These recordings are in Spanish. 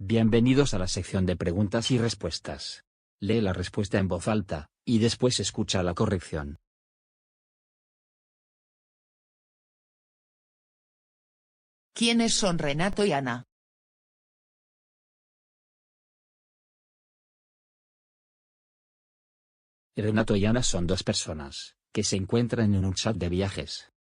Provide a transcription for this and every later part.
Bienvenidos a la sección de preguntas y respuestas. Lee la respuesta en voz alta, y después escucha la corrección. ¿Quiénes son Renato y Ana? Renato y Ana son dos personas, que se encuentran en un chat de viajes.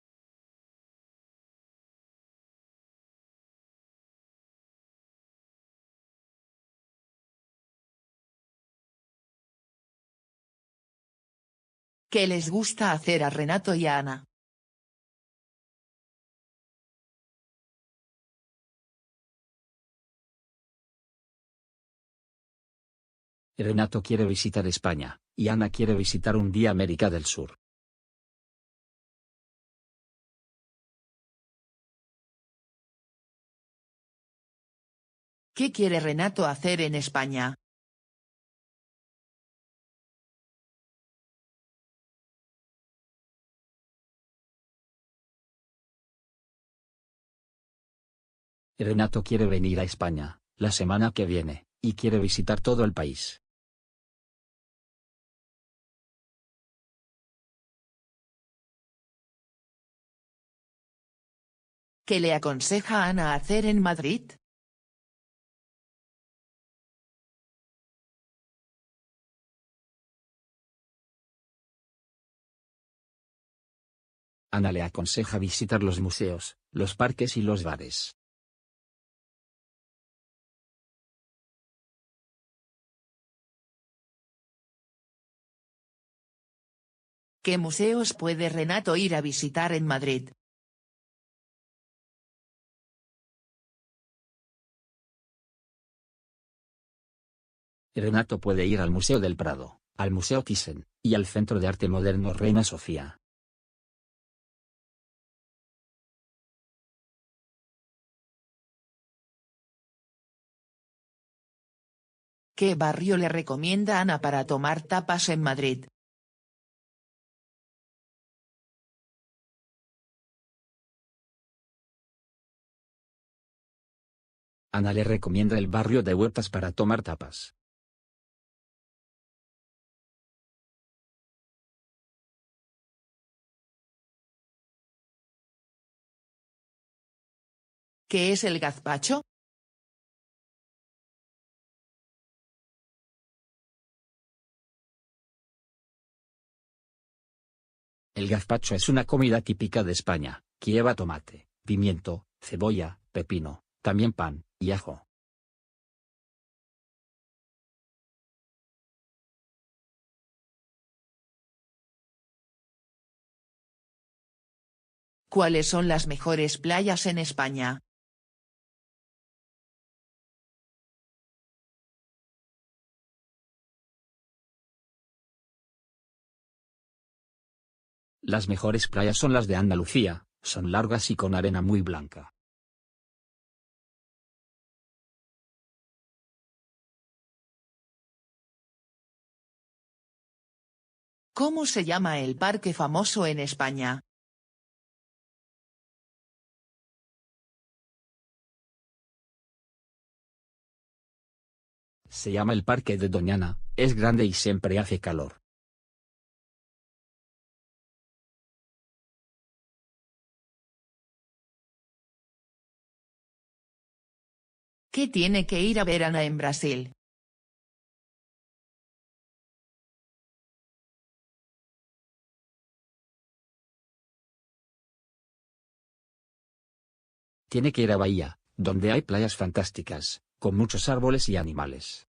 ¿Qué les gusta hacer a Renato y a Ana? Renato quiere visitar España, y Ana quiere visitar un día América del Sur. ¿Qué quiere Renato hacer en España? Renato quiere venir a España, la semana que viene, y quiere visitar todo el país. ¿Qué le aconseja Ana hacer en Madrid? Ana le aconseja visitar los museos, los parques y los bares. ¿Qué museos puede Renato ir a visitar en Madrid? Renato puede ir al Museo del Prado, al Museo Thyssen, y al Centro de Arte Moderno Reina Sofía. ¿Qué barrio le recomienda Ana para tomar tapas en Madrid? Ana le recomienda el barrio de Huertas para tomar tapas. ¿Qué es el gazpacho? El gazpacho es una comida típica de España, que lleva tomate, pimiento, cebolla, pepino, también pan, y ajo. ¿Cuáles son las mejores playas en España? Las mejores playas son las de Andalucía, son largas y con arena muy blanca. ¿Cómo se llama el parque famoso en España? Se llama el Parque de Doñana, es grande y siempre hace calor. ¿Qué tiene que ir a ver Ana en Brasil? Tiene que ir a Bahía, donde hay playas fantásticas, con muchos árboles y animales.